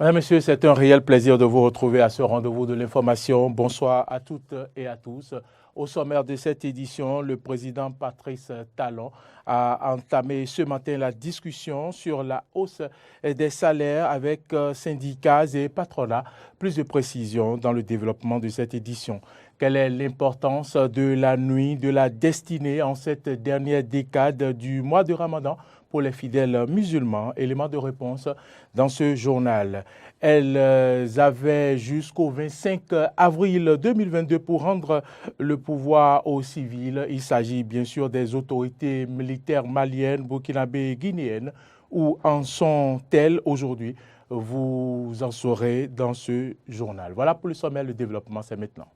Mesdames, Messieurs, c'est un réel plaisir de vous retrouver à ce rendez-vous de l'information. Bonsoir à toutes et à tous. Au sommaire de cette édition, le président Patrice Talon a entamé ce matin la discussion sur la hausse des salaires avec syndicats et patronats. Plus de précisions dans le développement de cette édition. Quelle est l'importance de la nuit de la destinée en cette dernière décade du mois de Ramadan pour les fidèles musulmans? Élément de réponse dans ce journal. Elles avaient jusqu'au 25 avril 2022 pour rendre le pouvoir aux civils. Il s'agit bien sûr des autorités militaires maliennes, burkinabées et guinéennes. Où en sont-elles aujourd'hui? Vous en saurez dans ce journal. Voilà pour le sommet, le développement, c'est maintenant.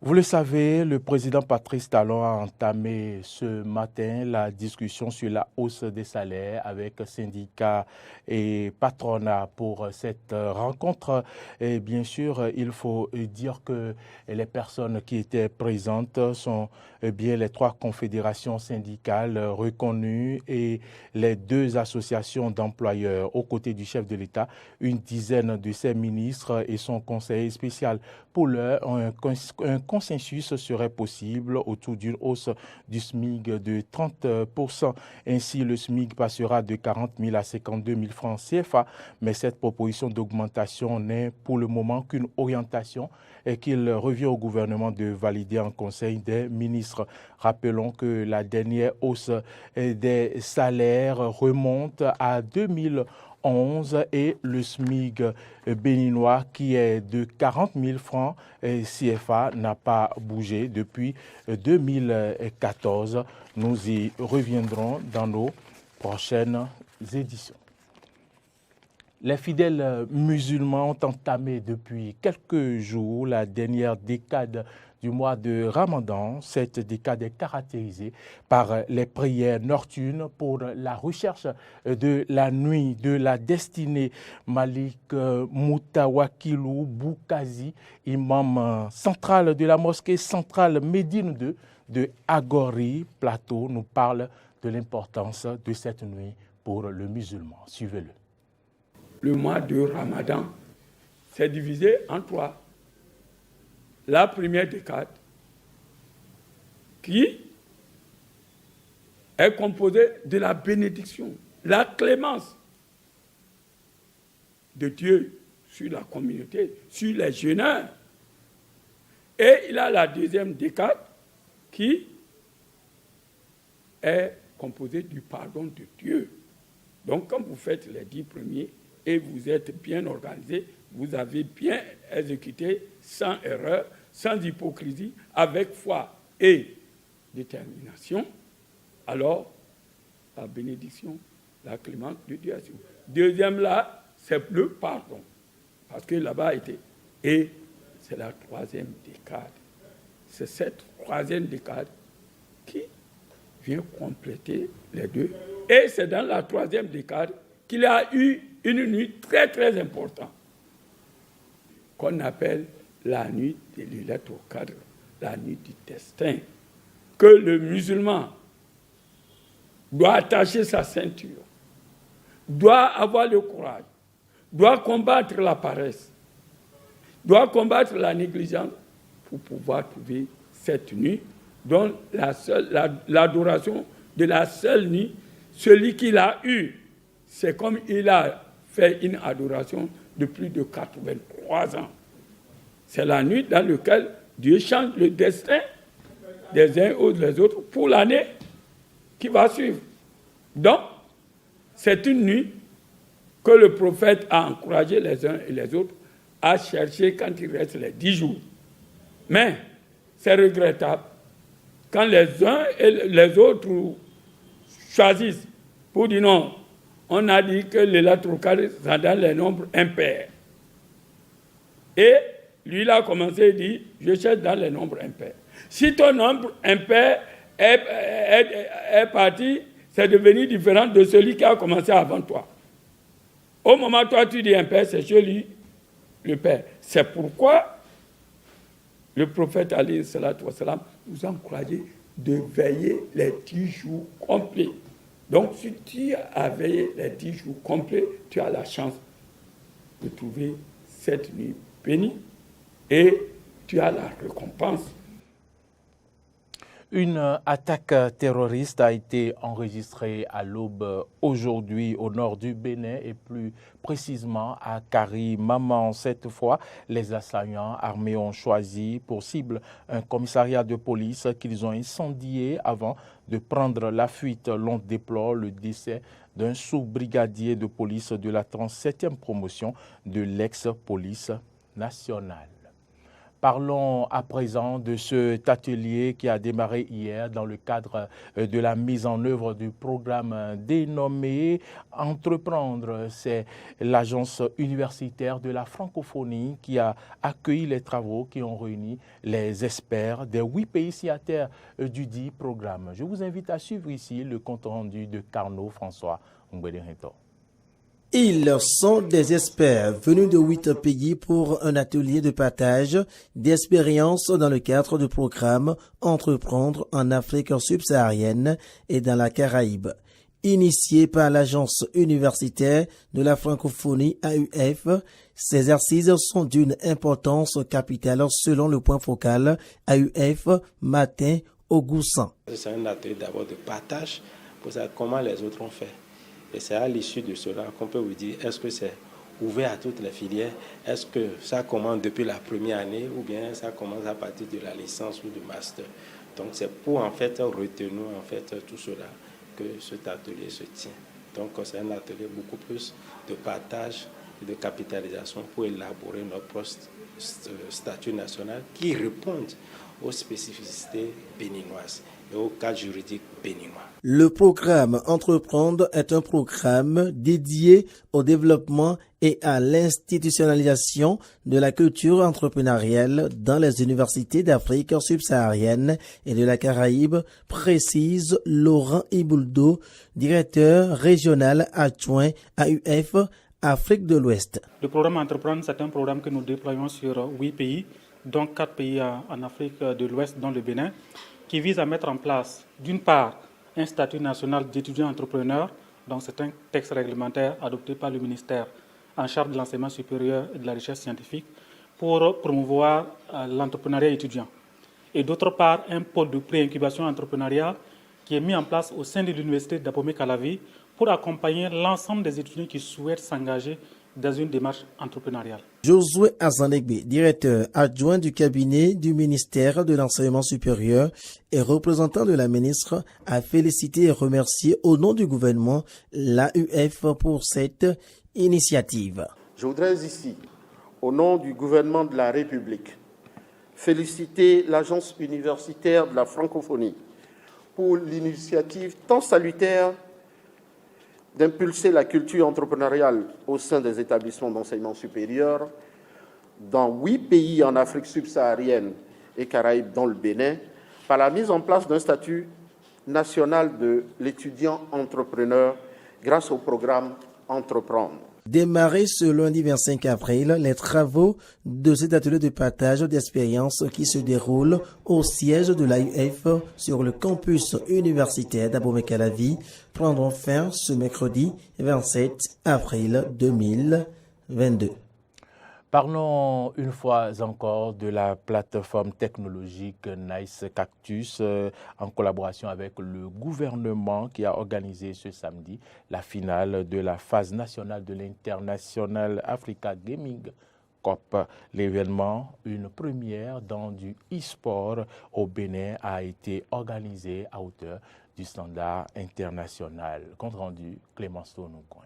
Vous le savez, le président Patrice Talon a entamé ce matin la discussion sur la hausse des salaires avec syndicats et patronats pour cette rencontre. Et bien sûr, il faut dire que les personnes qui étaient présentes sont bien les 3 confédérations syndicales reconnues et les 2 associations d'employeurs aux côtés du chef de l'État, une dizaine de ses ministres et son conseiller spécial. Pour l'heure, un consensus serait possible autour d'une hausse du SMIC de 30%. Ainsi, le SMIC passera de 40 000 à 52 000 francs CFA. Mais cette proposition d'augmentation n'est pour le moment qu'une orientation et qu'il revient au gouvernement de valider en Conseil des ministres. Rappelons que la dernière hausse des salaires remonte à 2011 et le SMIC béninois qui est de 40 000 francs CFA n'a pas bougé depuis 2014. Nous y reviendrons dans nos prochaines éditions. Les fidèles musulmans ont entamé depuis quelques jours la dernière décade du mois de Ramadan. Cette décade est caractérisée par les prières nocturnes pour la recherche de la nuit de la destinée. Malik Moutawakilou Boukazi, imam central de la mosquée centrale Médine 2 de Agori Plateau, nous parle de l'importance de cette nuit pour le musulman. Suivez-le. Le mois de Ramadan s'est divisé en 3. La première décade, qui est composée de la bénédiction, la clémence de Dieu sur la communauté, sur les jeûneurs. Et il a la deuxième décade qui est composée du pardon de Dieu. Donc, quand vous faites les 10 premiers, et vous êtes bien organisé, vous avez bien exécuté sans erreur, sans hypocrisie, avec foi et détermination, alors la bénédiction, la clémence de Dieu. Deuxième là, c'est le pardon, parce que là-bas était. Et c'est la 3e décade. C'est cette 3e décade qui vient compléter les 2. Et c'est dans la 3e décade qu'il a eu une nuit très très importante, qu'on appelle la nuit de Laylatul Qadr, la nuit du destin, que le musulman doit attacher sa ceinture, doit avoir le courage, doit combattre la paresse, doit combattre la négligence pour pouvoir trouver cette nuit dont l'adoration de la seule nuit, celui qui l'a eu, c'est comme il a fait une adoration de plus de 83 ans. C'est la nuit dans laquelle Dieu change le destin des uns ou des autres pour l'année qui va suivre. Donc, c'est une nuit que le prophète a encouragé les uns et les autres à chercher quand il reste les 10 jours. Mais c'est regrettable quand les uns et les autres choisissent pour dire non, on a dit que les Laylatul Qadr, c'est dans les nombres impairs. Et lui, il a commencé à dire, je cherche dans les nombres impairs. Si ton nombre impair est parti, c'est devenu différent de celui qui a commencé avant toi. Au moment où toi tu dis impair, c'est chez lui le Père. C'est pourquoi le prophète alayhi salatu wassalam nous a encouragé de veiller les 10 jours complets. Donc, si tu as veillé les 10 jours complets, tu as la chance de trouver cette nuit bénie et tu as la récompense. Une attaque terroriste a été enregistrée à l'aube aujourd'hui au nord du Bénin et plus précisément à Kari-Maman. Cette fois, les assaillants armés ont choisi pour cible un commissariat de police qu'ils ont incendié avant de prendre la fuite. L'on déplore le décès d'un sous-brigadier de police de la 37e promotion de l'ex-police nationale. Parlons à présent de cet atelier qui a démarré hier dans le cadre de la mise en œuvre du programme dénommé Entreprendre. C'est l'agence universitaire de la francophonie qui a accueilli les travaux qui ont réuni les experts des 8 pays signataires du dit programme. Je vous invite à suivre ici le compte rendu de Carnot François Ngbedenreto. Ils sont des experts venus de 8 pays pour un atelier de partage d'expériences dans le cadre du programme Entreprendre en Afrique subsaharienne et dans la Caraïbe. Initié par l'agence universitaire de la francophonie AUF, ces exercices sont d'une importance capitale selon le point focal AUF Matin Augustin. C'est un atelier d'abord de partage pour savoir comment les autres ont fait. Et c'est à l'issue de cela qu'on peut vous dire, est-ce que c'est ouvert à toutes les filières? Est-ce que ça commence depuis la première année ou bien ça commence à partir de la licence ou du master? Donc c'est pour en fait retenir en fait tout cela que cet atelier se tient. Donc c'est un atelier beaucoup plus de partage et de capitalisation pour élaborer notre statut national qui répondent aux spécificités béninoises et au cadre juridique béninois. Le programme Entreprendre est un programme dédié au développement et à l'institutionnalisation de la culture entrepreneuriale dans les universités d'Afrique subsaharienne et de la Caraïbe, précise Laurent Ibouldo, directeur régional adjoint AUF Afrique de l'Ouest. Le programme Entreprendre, c'est un programme que nous déployons sur 8 pays, dont 4 pays en Afrique de l'Ouest, dont le Bénin, qui vise à mettre en place, d'une part, un statut national d'étudiant entrepreneur, donc c'est un texte réglementaire adopté par le ministère en charge de l'enseignement supérieur et de la recherche scientifique pour promouvoir l'entrepreneuriat étudiant. Et d'autre part, un pôle de pré-incubation entrepreneuriale qui est mis en place au sein de l'université d'Abomey-Calavi pour accompagner l'ensemble des étudiants qui souhaitent s'engager dans une démarche entrepreneuriale. Josué Azanegbe, directeur adjoint du cabinet du ministère de l'Enseignement supérieur et représentant de la ministre, a félicité et remercié au nom du gouvernement l'AUF pour cette initiative. Je voudrais ici, au nom du gouvernement de la République, féliciter l'agence universitaire de la francophonie pour l'initiative tant salutaire d'impulser la culture entrepreneuriale au sein des établissements d'enseignement supérieur dans 8 pays en Afrique subsaharienne et Caraïbes, dont le Bénin, par la mise en place d'un statut national de l'étudiant entrepreneur grâce au programme Entreprendre. Démarré ce lundi 25 avril, les travaux de cet atelier de partage d'expériences qui se déroule au siège de l'AUF sur le campus universitaire d'Abomey-Calavi prendront fin ce mercredi 27 avril 2022. Parlons une fois encore de la plateforme technologique Nice Cactus en collaboration avec le gouvernement qui a organisé ce samedi la finale de la phase nationale de l'International Africa Gaming Cup. L'événement, une première dans du e-sport au Bénin, a été organisé à hauteur du standard international. Compte rendu, Clémence Tournocoin.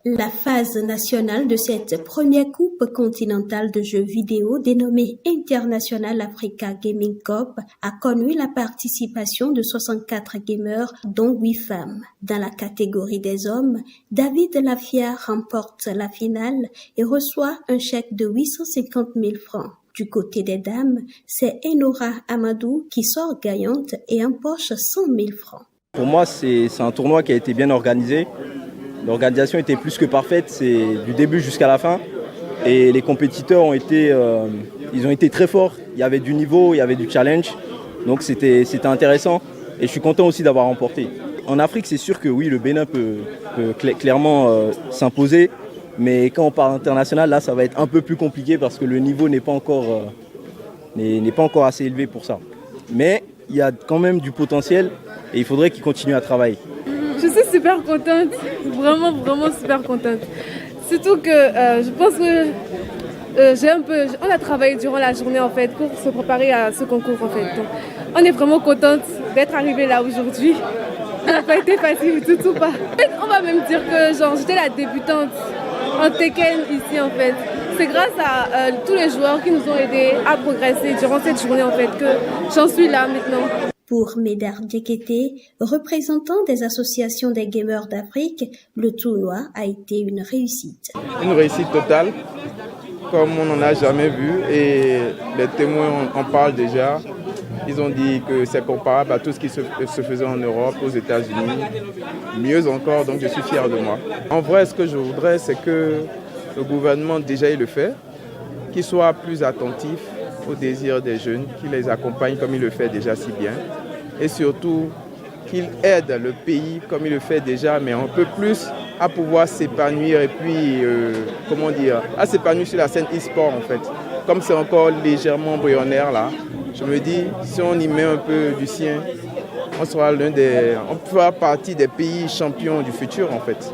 La phase nationale de cette première coupe continentale de jeux vidéo dénommée International Africa Gaming Cup a connu la participation de 64 gamers, dont 8 femmes. Dans la catégorie des hommes, David Lafia remporte la finale et reçoit un chèque de 850 000 francs. Du côté des dames, c'est Enora Amadou qui sort gagnante et empoche 100 000 francs. Pour moi, c'est un tournoi qui a été bien organisé. L'organisation était plus que parfaite, c'est du début jusqu'à la fin. Et les compétiteurs ont été très forts. Il y avait du niveau, il y avait du challenge. Donc c'était intéressant et je suis content aussi d'avoir remporté. En Afrique, c'est sûr que oui, le Bénin peut clairement s'imposer, mais quand on parle international, là, ça va être un peu plus compliqué parce que le niveau n'est pas encore assez élevé pour ça. Mais il y a quand même du potentiel et il faudrait qu'ils continuent à travailler. Je suis super contente, vraiment super contente. Surtout que je pense que on a travaillé durant la journée en fait pour se préparer à ce concours en fait. Donc, on est vraiment contente d'être arrivée là aujourd'hui. Ça n'a pas été facile du tout pas. En fait, on va même dire que j'étais la débutante en Tekken ici en fait. C'est grâce à tous les joueurs qui nous ont aidés à progresser durant cette journée en fait que j'en suis là maintenant. Pour Médard Diekete, représentant des associations des gamers d'Afrique, le tournoi a été une réussite. Une réussite totale, comme on n'en a jamais vu, et les témoins en parlent déjà. Ils ont dit que c'est comparable à tout ce qui se faisait en Europe, aux États-Unis. Mieux encore, donc je suis fier de moi. En vrai, ce que je voudrais, c'est que le gouvernement, déjà il le fait, qu'il soit plus attentif aux désirs des jeunes, qu'il les accompagne comme il le fait déjà si bien. Et surtout, qu'il aide le pays comme il le fait déjà, mais un peu plus à pouvoir s'épanouir et puis, à s'épanouir sur la scène e-sport en fait. Comme c'est encore légèrement embryonnaire là, je me dis, si on y met un peu du sien, on fera partie des pays champions du futur en fait.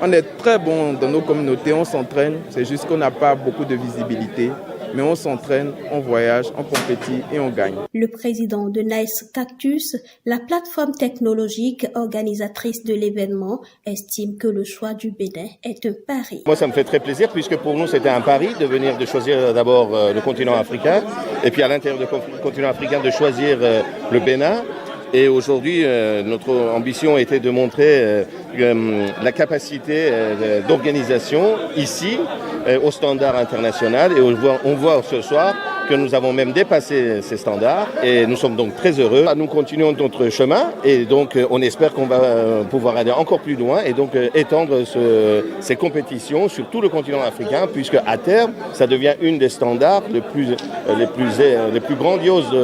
On est très bon dans nos communautés, on s'entraîne, c'est juste qu'on n'a pas beaucoup de visibilité. Mais on s'entraîne, on voyage, on compétit et on gagne. Le président de Nice Cactus, la plateforme technologique organisatrice de l'événement, estime que le choix du Bénin est un pari. Moi, ça me fait très plaisir puisque pour nous, c'était un pari de choisir d'abord le continent africain et puis à l'intérieur du continent africain de choisir le Bénin. Et aujourd'hui, notre ambition était de montrer la capacité d'organisation ici au standard international. Et on voit ce soir que nous avons même dépassé ces standards et nous sommes donc très heureux. Nous continuons notre chemin et donc on espère qu'on va pouvoir aller encore plus loin et donc étendre ces compétitions sur tout le continent africain puisque à terme, ça devient une des standards les plus grandioses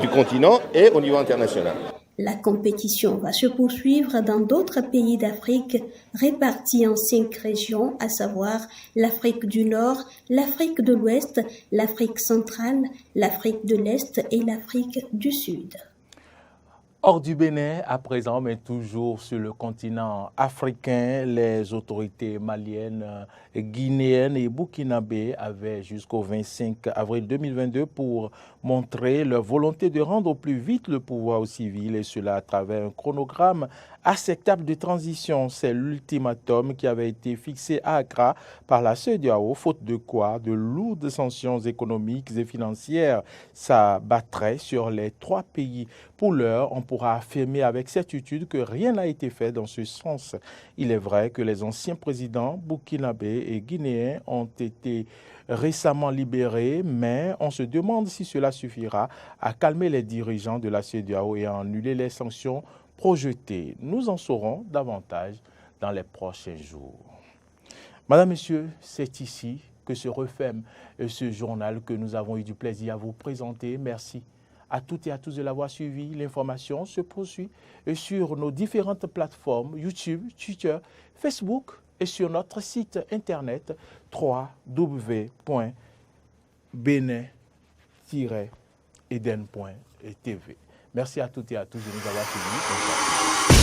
du continent et au niveau international. La compétition va se poursuivre dans d'autres pays d'Afrique répartis en 5 régions, à savoir l'Afrique du Nord, l'Afrique de l'Ouest, l'Afrique centrale, l'Afrique de l'Est et l'Afrique du Sud. Hors du Bénin, à présent, mais toujours sur le continent africain, les autorités maliennes, guinéennes et burkinabées avaient jusqu'au 25 avril 2022 pour montrer leur volonté de rendre au plus vite le pouvoir au civil, et cela à travers un chronogramme acceptable de transition. C'est l'ultimatum qui avait été fixé à Accra par la CEDEAO, faute de quoi de lourdes sanctions économiques et financières s'abattraient sur les 3 pays. Pour l'heure, on pourra affirmer avec certitude que rien n'a été fait dans ce sens. Il est vrai que les anciens présidents burkinabés et guinéens ont été récemment libérés, mais on se demande si cela suffira à calmer les dirigeants de la CEDEAO et à annuler les sanctions projetées. Nous en saurons davantage dans les prochains jours. Madame, Messieurs, c'est ici que se referme ce journal que nous avons eu du plaisir à vous présenter. Merci à toutes et à tous de l'avoir suivi. L'information se poursuit sur nos différentes plateformes YouTube, Twitter, Facebook et sur notre site internet www.benin-eden.tv. Merci à toutes et à tous de nous avoir suivis.